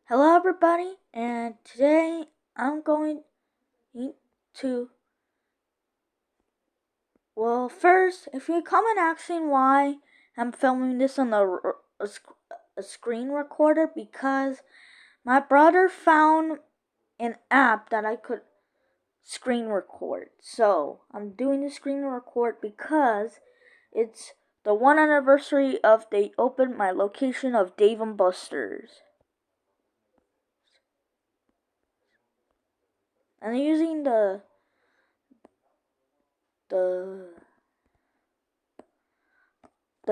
Hello, everybody, and today I'm going to. Well, first, if you come and asking why I'm filming this on a screen recorder, because my brother found an app that I could screen record. So I'm doing the screen record because it's the 1 anniversary of they opened my location of Dave and Buster's. And I'm using the the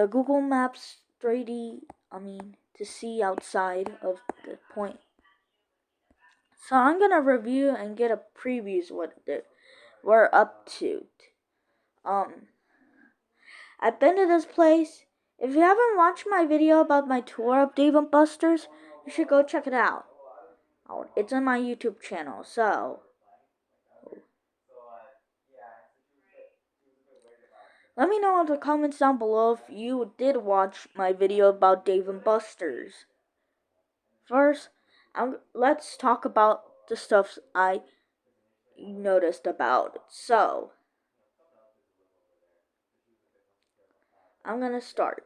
Google Maps 3D, to see outside of the point. So I'm gonna review and get a preview of what we're up to. Um, I've been to this place. If you haven't watched my video about my tour of Dave and Buster's, you should go check it out. It's on my YouTube channel. So let me know in the comments down below if you did watch my video about Dave and Buster's. First, let's talk about the stuff I noticed about it. So, I'm gonna start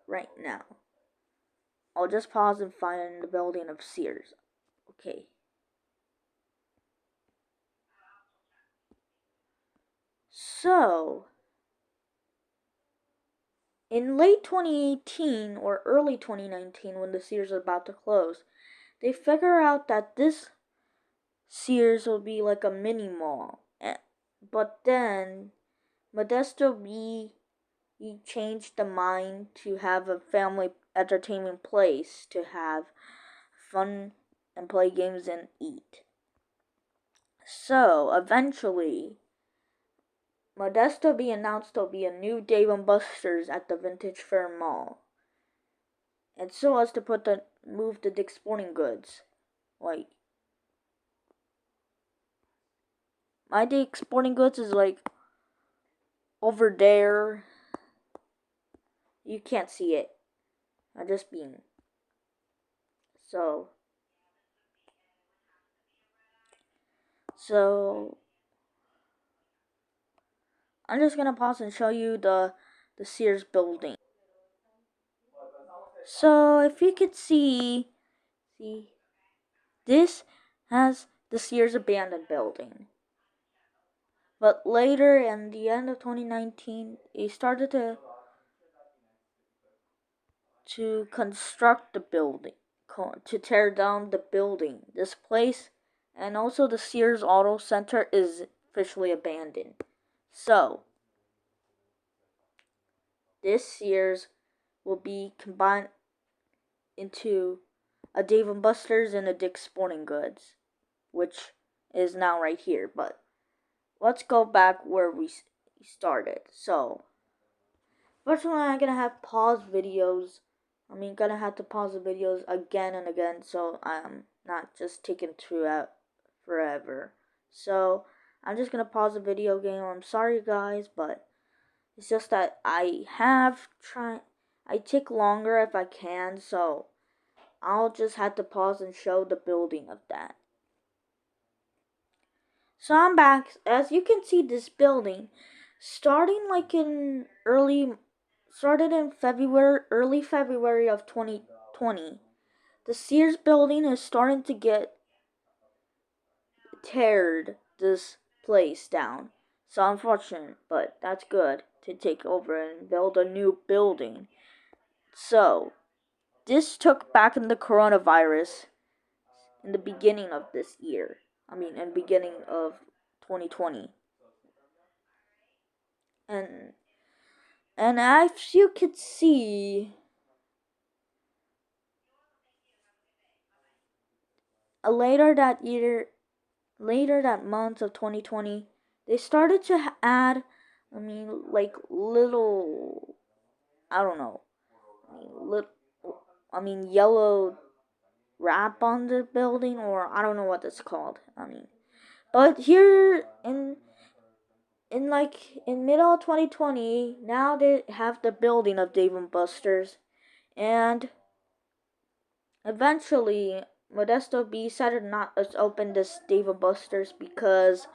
right now. I'll just pause and find the building of Sears. Okay. So, in late 2018 or early 2019, when the Sears is about to close, they figure out that this Sears will be like a mini mall. But then, Modesto B he changed the mind to have a family entertainment place to have fun and play games and eat. So eventually, Modesto B announced there'll be a new Dave and Buster's at the Vintage Fair Mall, and so as to move the Dick's Sporting Goods. Like my Dick's Sporting Goods is like over there. You can't see it. I'm just being so. So I'm just gonna pause and show you the Sears building. So if you could see this has the Sears abandoned building. But later in the end of 2019, they started to construct the building, to tear down the building. This place and also the Sears Auto Center is officially abandoned. So this Sears will be combined into a Dave and Buster's and a Dick's Sporting Goods, which is now right here. But let's go back where we started. So, first one, I'm gonna have pause videos. Gonna have to pause the videos again and again, so I'm not just taking throughout forever. So, I'm just gonna pause the video game. I'm sorry, guys, but it's just that I take longer if I can, so I'll just have to pause and show the building of that. So I'm back. As you can see, this building started in early February of 2020. The Sears building is starting to get teared this place down. So unfortunate, but that's good to take over and build a new building. So this took back in the coronavirus in the beginning of this year. In beginning of 2020. And as you could see, later that month of 2020, they started to add, little, I don't know, yellow wrap on the building, or I don't know what it's called. But here in middle of 2020, now they have the building of Dave and Buster's, and eventually Modesto B decided not to open this Dave and Buster's because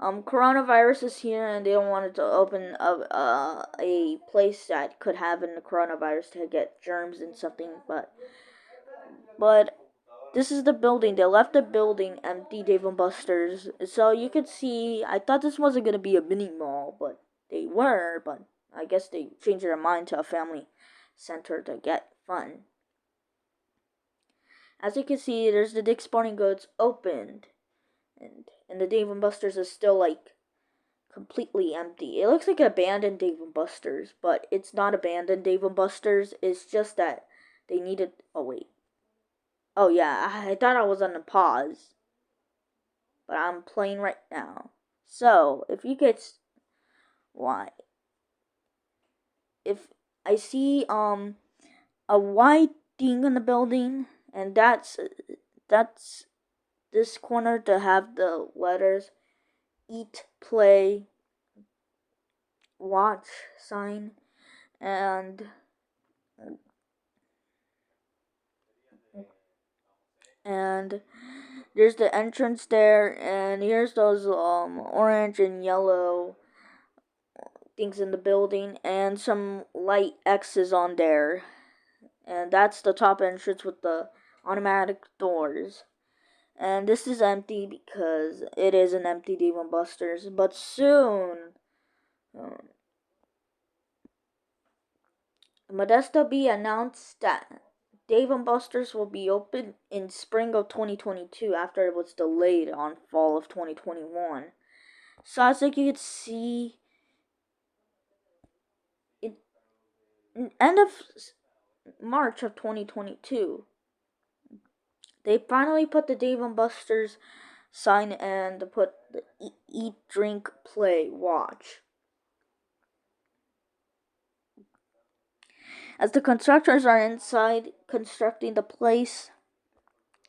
coronavirus is here and they don't want it to open a place that could have in the coronavirus to get germs and something. But this is the building. They left the building empty, Dave and Buster's. So you could see. I thought this wasn't gonna be a mini mall, but they were. But I guess they changed their mind to a family center to get fun. As you can see, there's the Dick's Sporting Goods opened, and the Dave and Buster's is still like completely empty. It looks like an abandoned Dave and Buster's, but it's not abandoned Dave and Buster's. It's just that they needed. Oh wait. Oh yeah, I thought I was on a pause, but I'm playing right now. So if you get why, if I see a white thing in the building, and that's this corner to have the letters eat, play, watch sign, and there's the entrance there, and here's those orange and yellow things in the building, and some light X's on there, and that's the top entrance with the automatic doors. And this is empty because it is an empty Dave and Buster's, but soon Modesto B announced that Dave and Buster's will be open in spring of 2022 after it was delayed on fall of 2021. So as like you could see, it end of March of 2022, they finally put the Dave and Buster's sign and put the eat, drink, play, watch. As the constructors are inside constructing the place,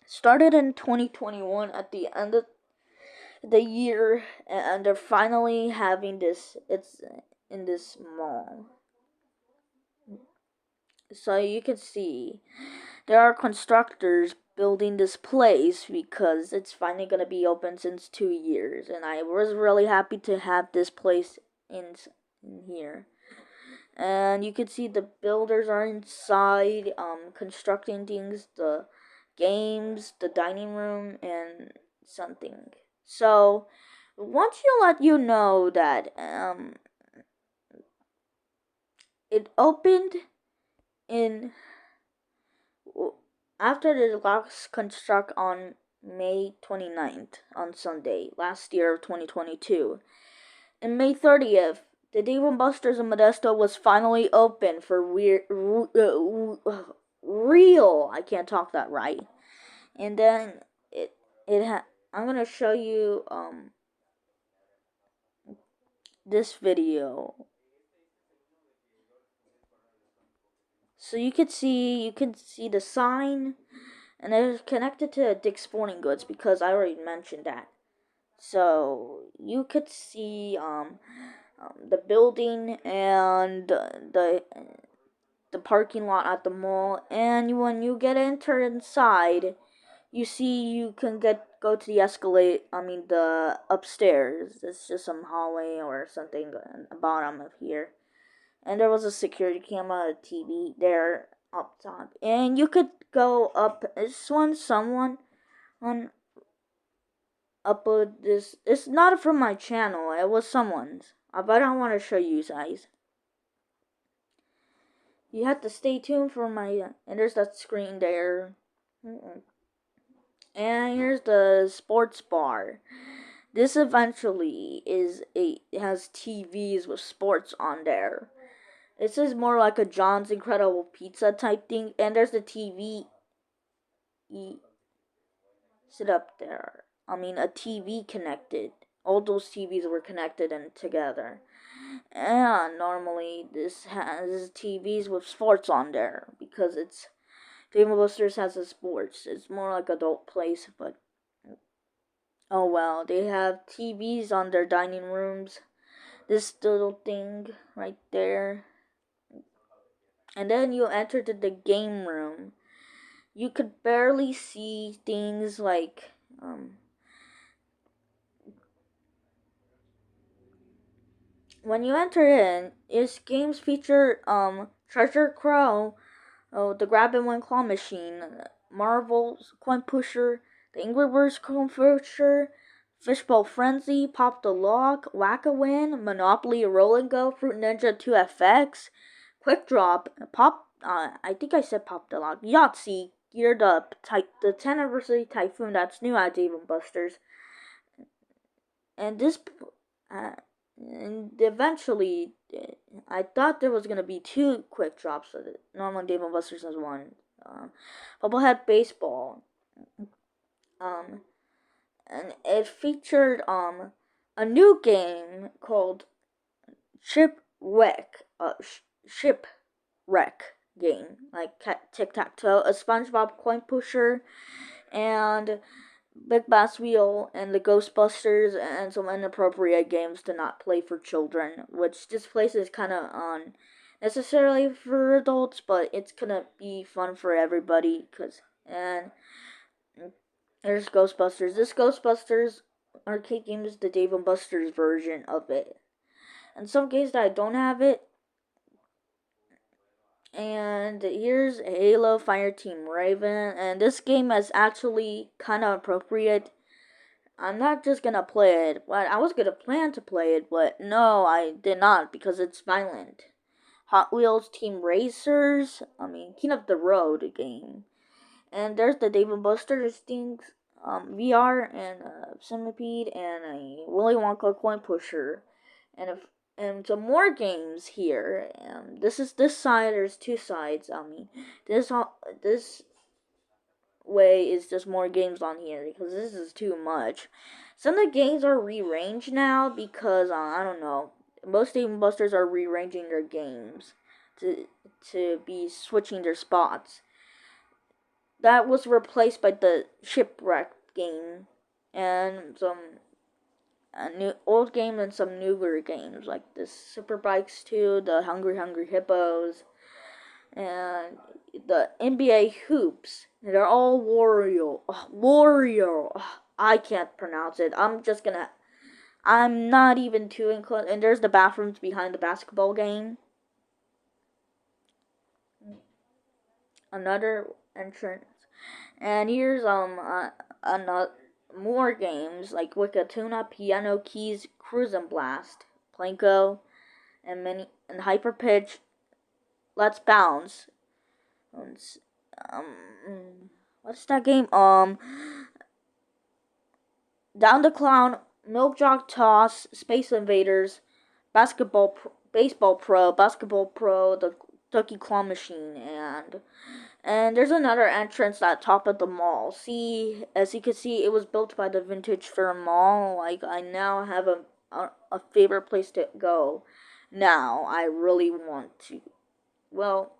started in 2021 at the end of the year, and they're finally having this. It's in this mall. So you can see there are constructors building this place because it's finally going to be open since 2 years, and I was really happy to have this place in here. And you can see the builders are inside constructing things, the games, the dining room, and something. So once you let you know that it opened in after the last construct on May 29th on Sunday last year of 2022. And May 30th, the Dave and Buster's in Modesto was finally open for real. I can't talk that right. And then I'm gonna show you this video. So you can see the sign, and it's connected to Dick's Sporting Goods because I already mentioned that. So you could see the building and the parking lot at the mall, and when you get inside, you see you can go to the the upstairs. It's just some hallway or something at the bottom of here. And there was a security camera, a TV there up top. And you could go up. This one, someone on upload this. It's not from my channel. It was someone's. But I don't want to show you guys. You have to stay tuned for my. And there's that screen there. And here's the sports bar. This eventually has TVs with sports on there. This is more like a John's Incredible Pizza type thing, and there's the TV. Sit up there. A TV connected. All those TVs were connected and together. And normally this has TVs with sports on there because it's Dave and Buster's has a sports. It's more like adult place, but oh well. They have TVs on their dining rooms. This little thing right there. And then you enter to the game room. you could barely see things like when you enter in. Its games feature Treasure Crow, the Grab and Win Claw Machine, Marvel's Coin Pusher, the Angry Birds Coin Pusher, Fishbowl Frenzy, Pop the Lock, Whack-A-Win, Monopoly Roll and Go, Fruit Ninja 2FX, Quick Drop, Pop. I think I said Pop the Lock. Yahtzee, Geared Up, the 10th Anniversary Typhoon that's new at Dave and Buster's, and this. And eventually, I thought there was gonna be two quick drops. So that normally Dave and Buster's has one. Bubblehead Baseball. And it featured a new game called Shipwreck. Shipwreck game, like tic tac toe, a SpongeBob coin pusher, and Big Bass Wheel and the Ghostbusters, and some inappropriate games to not play for children, which this place is kind of on necessarily for adults, but it's gonna be fun for everybody. And there's Ghostbusters. This Ghostbusters arcade game is the Dave and Buster's version of it. And some games that I don't have it. And here's Halo Fireteam Raven, and this game is actually kind of appropriate. I'm not just gonna play it. Well, I was gonna plan to play it, but no, I did not because it's violent. Hot Wheels Team Racers, King of the Road game. And there's the Dave and Buster's things, VR, and Centipede, and a Willy Wonka coin pusher, and some more games here. This side. There's two sides. This way is just more games on here because this is too much. Some of the games are rearranged now because I don't know. Most Dave and Busters are rearranging their games to be switching their spots. That was replaced by the Shipwreck game and some new old games and some newer games like the Super Bikes 2, the Hungry Hungry Hippos, and the NBA Hoops. They're all Wario. I can't pronounce it. I'm not even too inclined. And there's the bathrooms behind the basketball game. Another entrance. And here's another more games like Wikatuna, Piano Keys, Cruise and Blast, Planko, and Hyper Pitch. Let's Bounce. What's that game? Down the Clown, Milk Jog Toss, Space Invaders, Baseball Pro, the Ducky Claw Machine, and there's another entrance at top of the mall. See, as you can see, it was built by the Vintage Fair Mall. Like, I now have a favorite place to go. Now, I really want to. Well,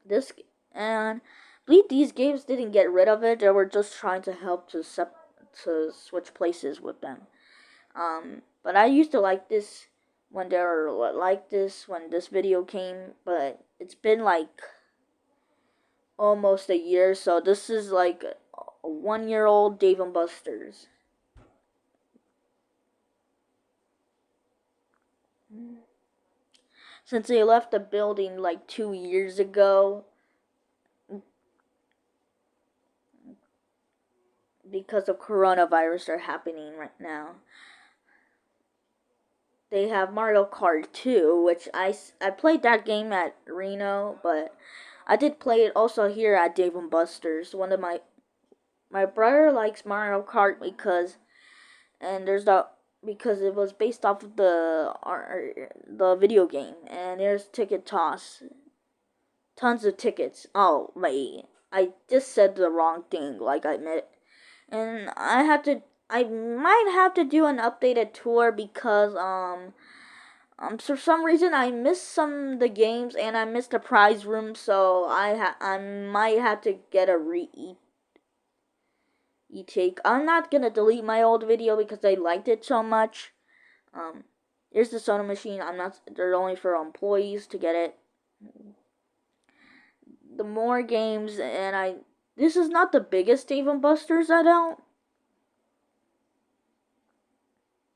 this, and I believe these games didn't get rid of it. They were just trying to help to switch places with them. But I used to like this when they were like this when this video came, but it's been like almost a year, so this is like a 1-year-old Dave and Buster's. Since they left the building like 2 years ago because of coronavirus are happening right now. They have Mario Kart 2, which I played that game at Reno, but I did play it also here at Dave and Buster's. One of my brother likes Mario Kart because it was based off of the video game, and there's ticket toss, tons of tickets. Oh wait, I just said the wrong thing. Like I admit, and I might have to do an updated tour because for some reason I missed some of the games and I missed the prize room, so I might have to get a retake. I'm not gonna delete my old video because I liked it so much. Here's the soda machine. They're only for employees to get it. the more games, and this is not the biggest Dave and Buster's, I don't.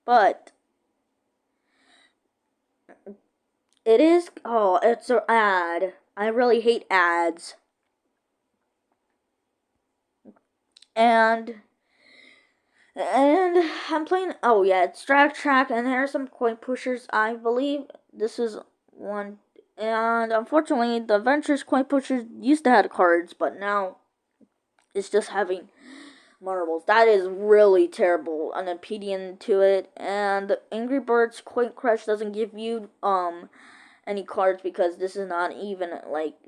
But it is. Oh, it's an ad. I really hate ads. And I'm playing. Oh yeah, it's Drag Track, and there are some coin pushers. I believe this is one. And unfortunately, the Adventures coin pushers used to have cards, but now it's just having marbles. That is really terrible. An impedient to it. And the Angry Birds Coin Crush doesn't give you any cards because this is not even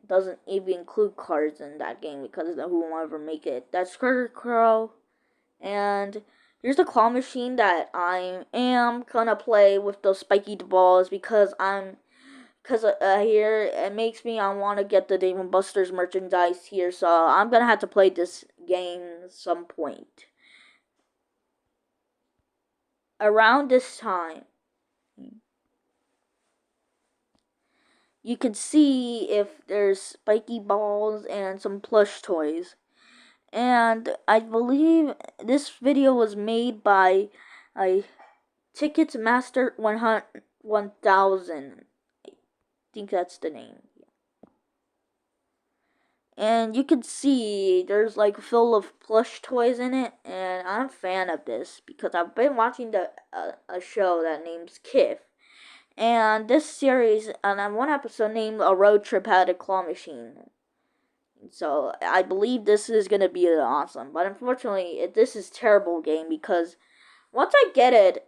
doesn't even include cards in that game because who will ever make it. That's Critter Crow. And here's the claw machine that I am gonna play with those spiky balls because here it makes me I want to get the Dave and Buster's merchandise here, so I'm gonna have to play this game some point around this time. You can see if there's spiky balls and some plush toys. And I believe this video was made by Ticketmaster 1000. I think that's the name. And you can see there's full of plush toys in it, and I'm a fan of this because I've been watching a show that names Kif. And this series, and one episode named A Road Trip had a claw machine. So I believe this is gonna be awesome. But unfortunately, this is terrible game because once I get it,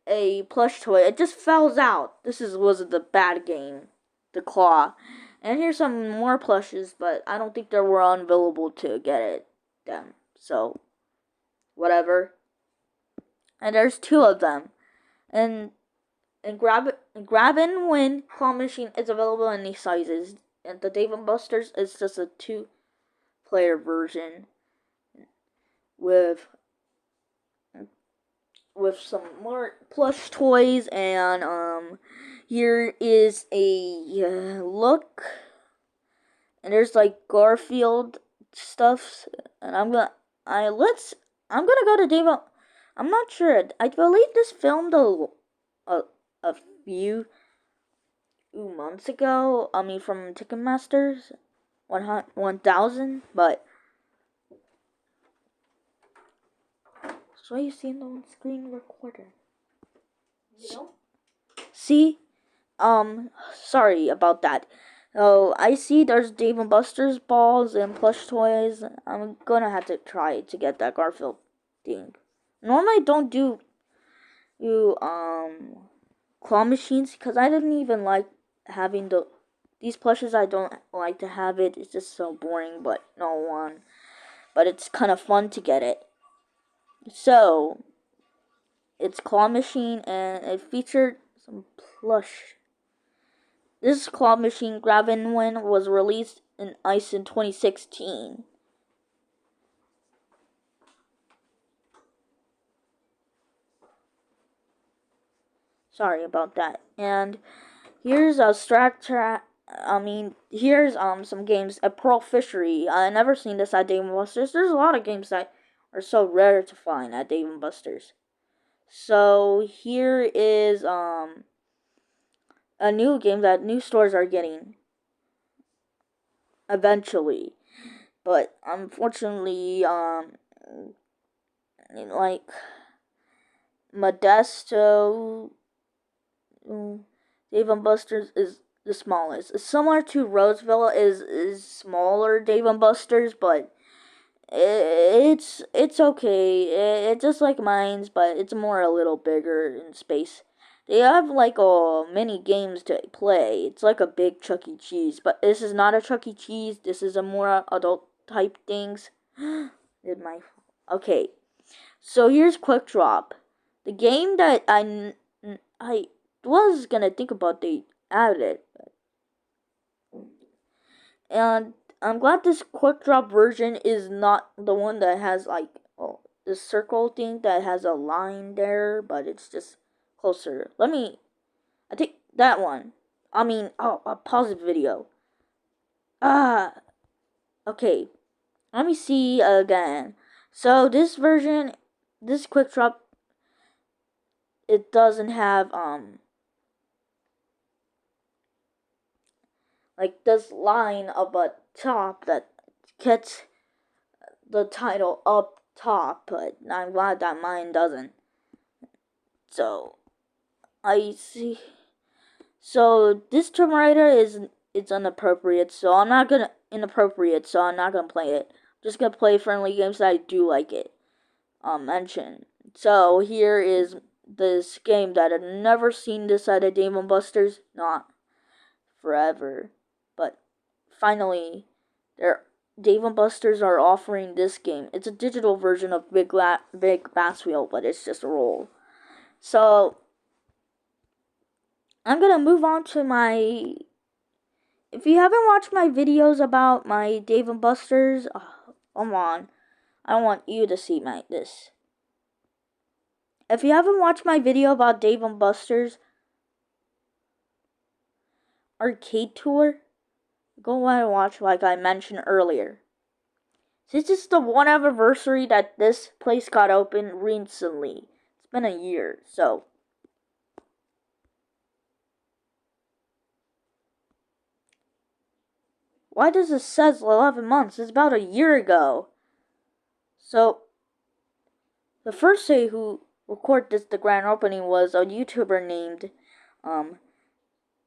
a plush toy, it just falls out. Was the bad game, the claw. And here's some more plushes, but I don't think they were unavailable to get it. Them. So whatever. And there's two of them. And grab and win claw machine is available in these sizes. And the Dave and Buster's is just a 2-player version with some more plush toys, and here is a look, and there's Garfield stuffs, and I'm gonna go to Dave. I'm not sure. I believe this filmed a few months ago. I mean, from Ticketmaster's 1000, but. So you see in the on-screen recorder. See? Sorry about that. Oh, I see there's Dave and Buster's balls and plush toys. I'm gonna have to try to get that Garfield thing. Normally I don't do claw machines because I didn't even like having these plushes. I don't like to have it. It's just so boring, but no one. But it's kind of fun to get it. So, it's claw machine, and it featured some plush. This claw machine grab and win was released in ICE in 2016. Sorry about that. And here's a here's some games at Pearl Fishery. I never seen this at Dave and Buster's. There's a lot of games that are so rare to find at Dave and Buster's. So here is a new game that new stores are getting eventually. But unfortunately, Modesto, Dave and Buster's is the smallest. It's similar to Roseville is smaller Dave and Buster's, but it's okay. It's just like mine's, but it's more a little bigger in space. They have many games to play. It's like a big Chuck E. Cheese, but this is not a Chuck E. Cheese. This is a more adult type things. Okay? So here's Quick Drop, the game that I was gonna think about. They added it, and I'm glad this Quick Drop version is not the one that has this circle thing that has a line there, but it's just closer. I think that one. Pause the video. Okay. Let me see again. So this version, this quick drop, it doesn't have like this line up at top that gets the title up top, but I'm glad that mine doesn't. So I see. So this Tomb Raider is it's inappropriate. So I'm not gonna play it. I'm just gonna play friendly games that I do like it. Mention. So here is this game that I've never seen this at a Dave & Buster's. Not forever, but finally, Dave & Buster's are offering this game. It's a digital version of Big Bass Wheel, but it's just a roll. So I'm gonna move on to my. If you haven't watched my videos about my Dave & Buster's, come on, I want you to see this. If you haven't watched my video about Dave & Buster's arcade tour, go and watch like I mentioned earlier. This is the 1 anniversary that this place got open recently. It's been a year, so. Why does it says 11 months? It's about a year ago. So, the first day who recorded the grand opening was a YouTuber named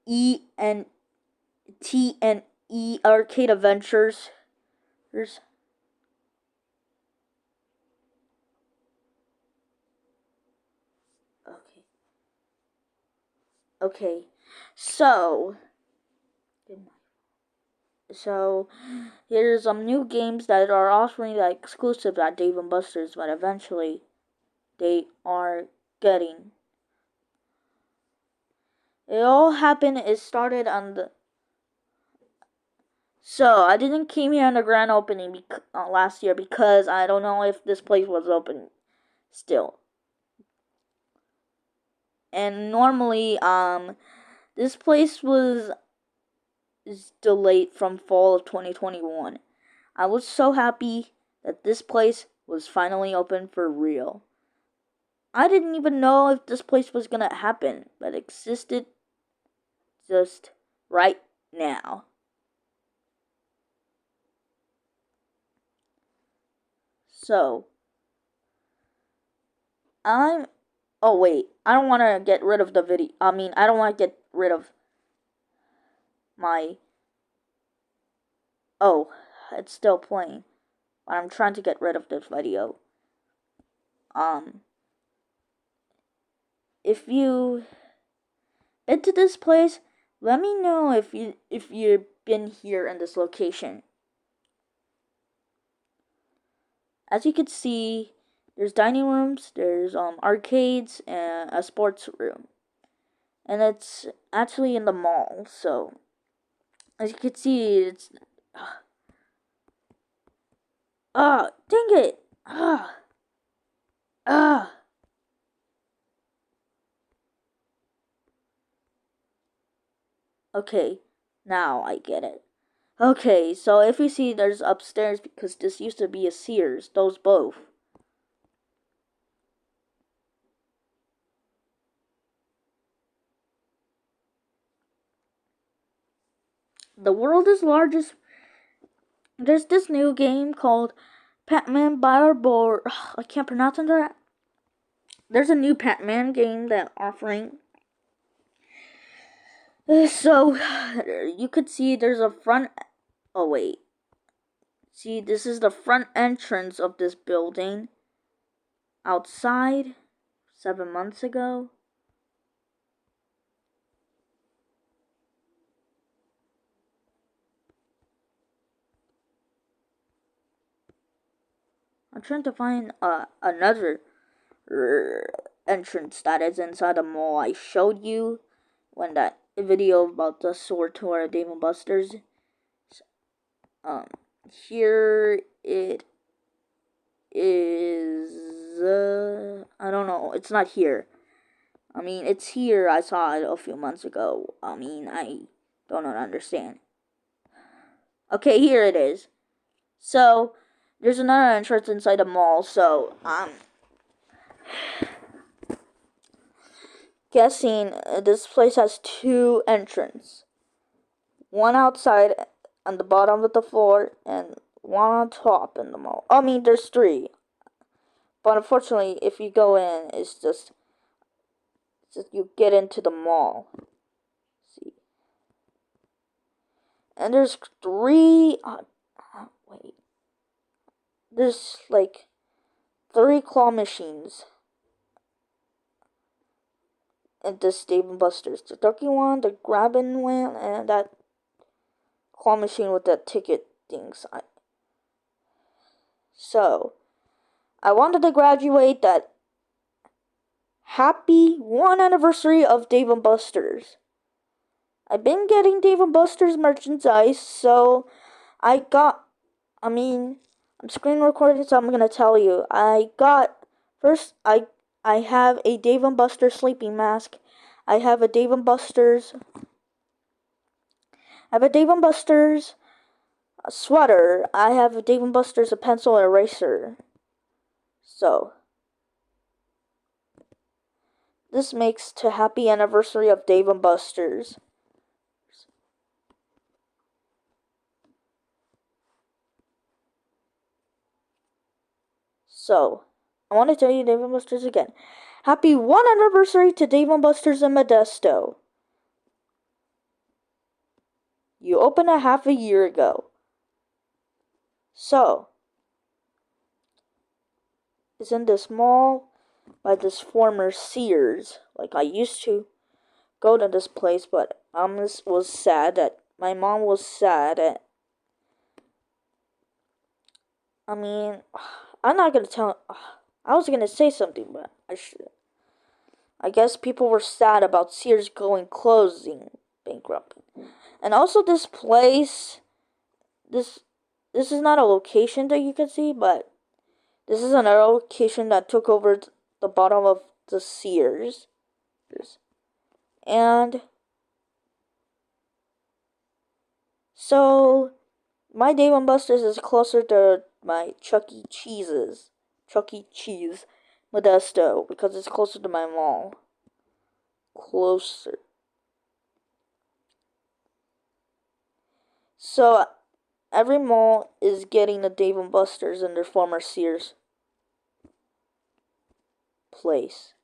ENTNE Arcade Adventures. Okay. So here's some new games that are offering like exclusive at Dave & Buster's, but eventually they are getting. It all happened. It started on the. So I didn't came here on the grand opening last year because I don't know if this place was open still. And normally, this place was delayed from fall of 2021. I was so happy that this place was finally open for real. I didn't even know if this place was gonna happen, but it existed just right now. So, oh wait, I don't want to get rid of the video. I don't want to get rid of my. Oh, it's still playing. But I'm trying to get rid of this video. If you into this place, let me know if you've been here in this location. As you can see, there's dining rooms, there's arcades, and a sports room. And it's actually in the mall, so as you can see, it's dang it. Okay, now I get it. Okay, so if you see there's upstairs because this used to be a Sears, those both. The world is largest. There's this new game called Pac-Man Battleboard. I can't pronounce it. There's a new Pac-Man game that offering. So you could see there's a front. Oh wait. See, this is the front entrance of this building. Outside, 7 months ago. I'm trying to find another entrance that is inside the mall I showed you when that video about the sword tour at Dave & Buster's. Here it is. I don't know. It's not here. It's here. I saw it a few months ago. I don't understand. Okay, here it is. So, there's another entrance inside the mall, so, guessing this place has two entrances. One outside on the bottom of the floor, and one on top in the mall. I mean, there's three. But unfortunately, if you go in, it's just you get into the mall. See, and there's three. Wait, there's like three claw machines in this Dave and Buster's. The ducky one, the grabbing one, and that claw machine with the ticket things. So, I wanted to graduate that happy 1 anniversary of Dave and Buster's. I've been getting Dave and Buster's merchandise, so I'm screen recording, so I'm gonna tell you. I have a Dave and Buster's sleeping mask. I have a Dave and Buster's sweater. I have a Dave and Buster's a pencil eraser. So, this makes to happy anniversary of Dave and Buster's. So, I want to tell you Dave and Buster's again. Happy 1 anniversary to Dave and Buster's in Modesto. You opened a half a year ago. So, it's in this mall by this former Sears. Like, I used to go to this place, but my mom was sad that I'm not gonna tell. I was gonna say something, but I should. I guess people were sad about Sears closing, bankrupt, and also this place. This is not a location that you can see, but this is another location that took over the bottom of the Sears, and so my Dave and Buster's is closer to my Chuck E. Cheese, Modesto, because it's closer to my mall. Closer. So, every mall is getting a Dave and Buster's in their former Sears place.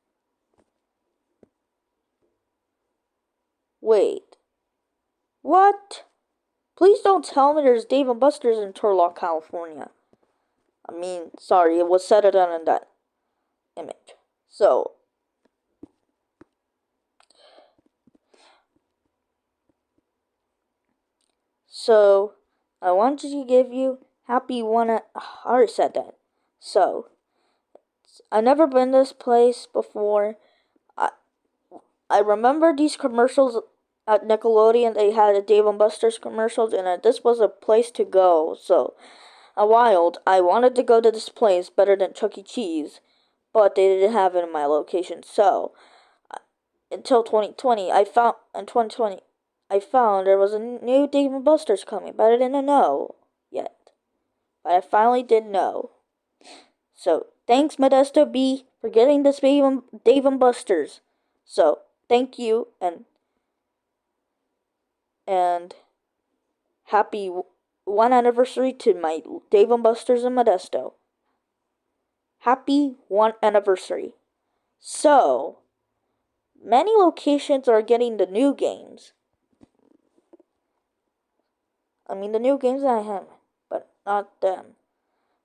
Wait. What? Please don't tell me there's Dave and Buster's in Turlock, California. Sorry, it was set on in that image. So, I wanted to give you happy one. I already said that. So, I've never been this place before. I remember these commercials at Nickelodeon. They had a Dave and Buster's commercials, and this was a place to go. So, I wanted to go to this place better than Chuck E. Cheese, but they didn't have it in my location. So, until 2020, I found there was a new Dave and Buster's coming, but I didn't know yet. But I finally did know. So, thanks Modesto B for getting this Dave and Buster's. So, thank you and happy 1 anniversary to my Dave and Buster's in Modesto. Happy 1 anniversary. So, many locations are getting the new games. The new games that I have, but not them.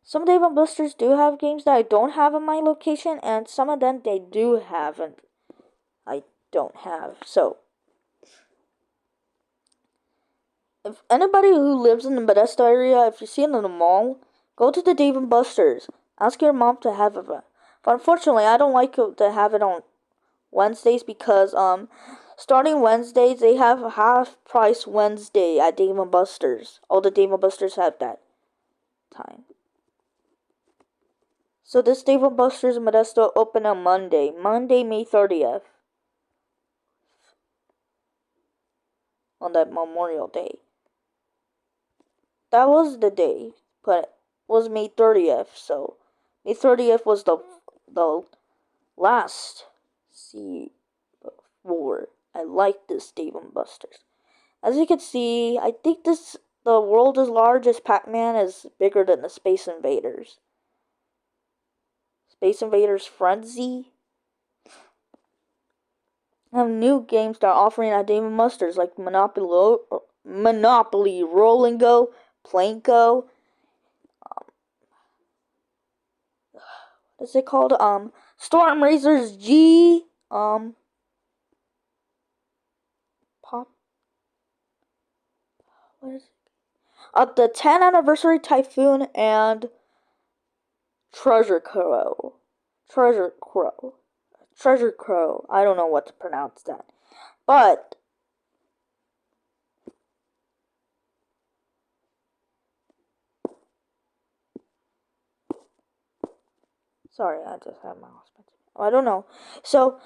Some Dave and Buster's do have games that I don't have in my location, and some of them they do have and I don't have. So, if anybody who lives in the Modesto area, if you see it in the mall, go to the Dave and Buster's. Ask your mom to have it. But unfortunately, I don't like to have it on Wednesdays because starting Wednesdays they have a half price Wednesday at Dave and Buster's. All the Dave and Buster's have that time. So this Dave and Buster's in Modesto open on Monday, May 30th, on that Memorial Day. that was the day, but it was May 30th. So May 30th was the last see before I like this Dave and Buster's. As you can see, I think the world's largest Pac-Man is bigger than the Space Invaders. Space Invaders Frenzy. Have new games that are offering at Dave and Buster's like Monopoly, Roll and Go, Planko. What's it called? Storm Racers G. Pop. What is it? The 10th anniversary Typhoon and Treasure Crow. Treasure Crow. Treasure Crow. I don't know what to pronounce that. But sorry, I just have my husband. I don't know. So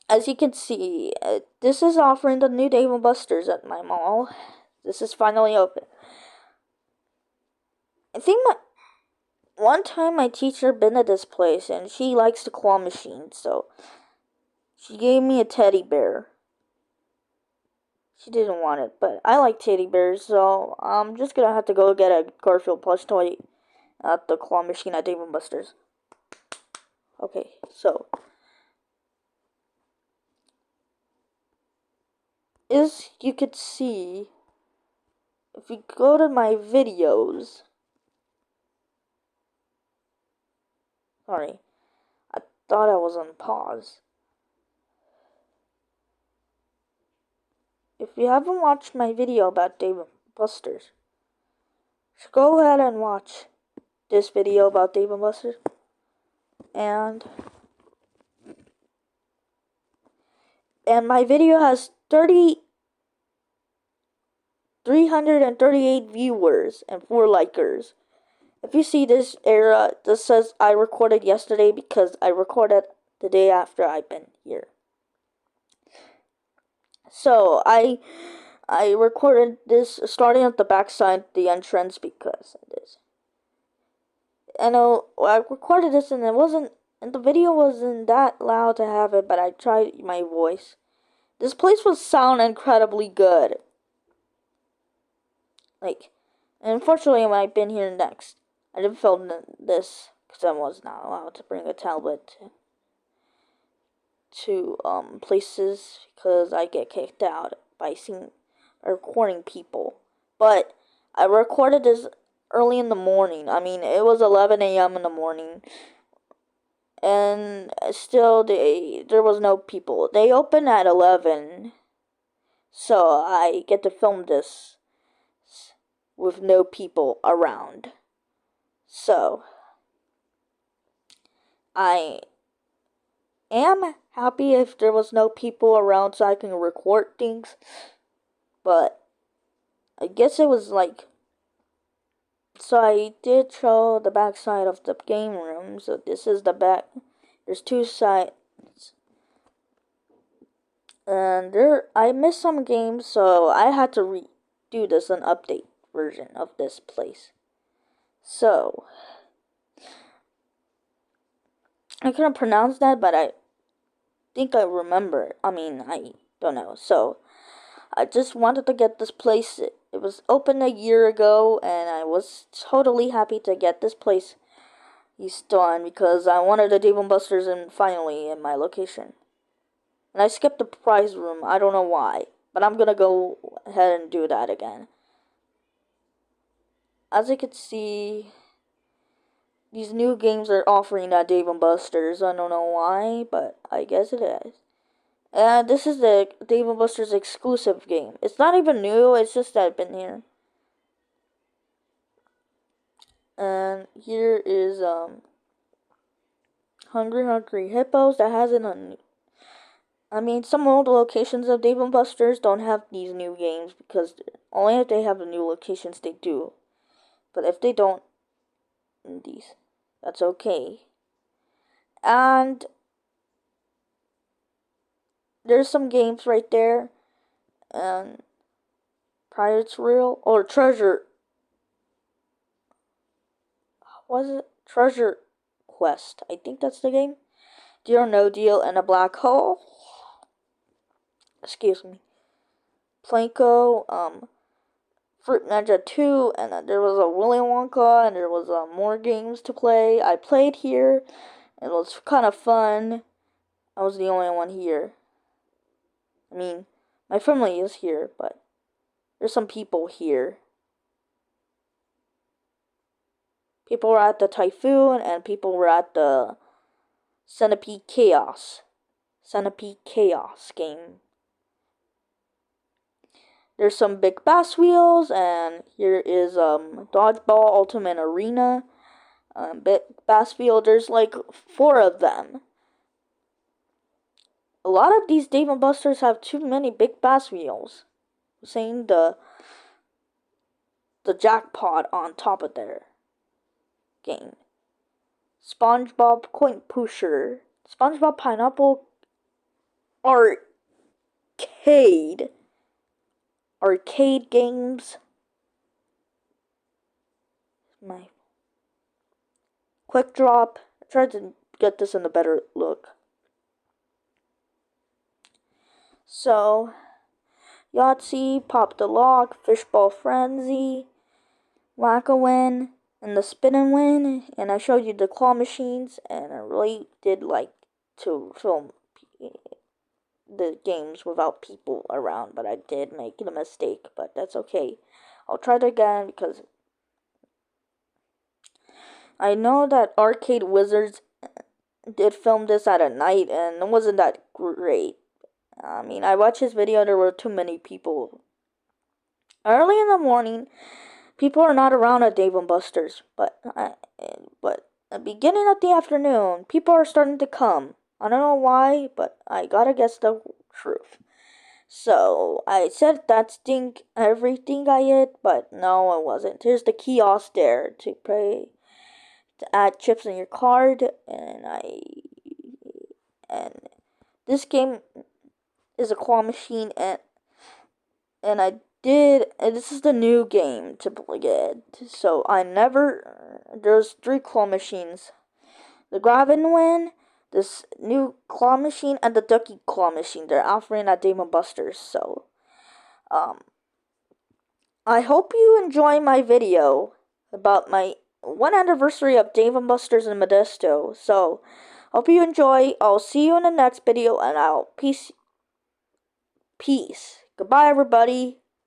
as you can see, this is offering the new Dave and Buster's at my mall. This is finally open. I think one time my teacher been at this place and she likes the claw machine, so she gave me a teddy bear. She didn't want it, but I like teddy bears, so I'm just gonna have to go get a Garfield plush toy at the claw machine at Dave & Buster's. Okay, so as you could see, if you go to my videos, sorry, I thought I was on pause. If you haven't watched my video about Dave & Buster's, go ahead and watch this video about Dave & Buster's. And my video has 338 viewers and 4 likers. If you see this era, this says I recorded yesterday because I recorded the day after I've been here. So I recorded this starting at the backside, the entrance, because it is. I know I recorded this and the video wasn't that loud to have it, but I tried my voice. This place will sound incredibly good. Like, unfortunately, when I've been here next, I didn't film this because I was not allowed to bring a tablet to places because I get kicked out by recording people. But I recorded this early in the morning. I mean, it was 11 a.m. in the morning, and still there was no people. They open at 11, so I get to film this with no people around. So I am happy if there was no people around so I can record things, but I guess it was like, so I did show the back side of the game room. So this is the back. There's 2 sides, and I missed some games, so I had to redo this an update version of this place. So I couldn't pronounce that, but I think I remember. I mean, I don't know. So I just wanted to get this place. It was open a year ago, and I was totally happy to get this place done because I wanted a Dave & Buster's and finally in my location. And I skipped the prize room. I don't know why, but I'm gonna go ahead and do that again. As you can see, these new games are offering at Dave & Buster's. I don't know why, but I guess it is. And this is the Dave & Buster's exclusive game. It's not even new, it's just that I've been here. And here is Hungry Hippos that hasn't some old locations of Dave & Buster's don't have these new games because only if they have the new locations they do. But if they don't, that's okay. And there's some games right there, and Pirates Reel or Treasure. Was it Treasure Quest? I think that's the game. Deal or No Deal and a Black Hole. Excuse me. Planko, Fruit Ninja 2, and then there was a Willy Wonka, and there was more games to play. I played here. It was kind of fun. I was the only one here. I mean, my family is here, but there's some people here. People were at the Typhoon, and people were at the Centipede Chaos game. There's some big bass wheels, and here is Dodgeball Ultimate Arena. Big bass wheel. There's like 4 of them. A lot of these Dave & Buster's have too many big bass wheels. I'm saying the jackpot on top of their game. SpongeBob Coin Pusher. SpongeBob Pineapple Arcade games. My Quick Drop. I tried to get this in a better look. So, Yahtzee, Pop the Lock, Fishball Frenzy, Whack-A-Win, and the Spin and Win. And I showed you the claw machines, and I really did like to film the games without people around, but I did make a mistake, but that's okay. I'll try it again because I know that Arcade Wizards did film this at a night, and it wasn't that great. I mean, I watched his video, there were too many people. Early in the morning, people are not around at Dave & Buster's, but at the beginning of the afternoon, people are starting to come. I don't know why, but I gotta guess the truth. So, I said that's everything I did, but no, it wasn't. Here's the kiosk there to pay, to add chips in your card, and this game is a claw machine, and this is the new game to play. So there's 3 claw machines. The Grab and Win, this new claw machine, and the Ducky claw machine. They're offering at Dave & Buster's. So, I hope you enjoy my video about my 1 anniversary of Dave & Buster's in Modesto. So, hope you enjoy. I'll see you in the next video, and peace. Goodbye, everybody.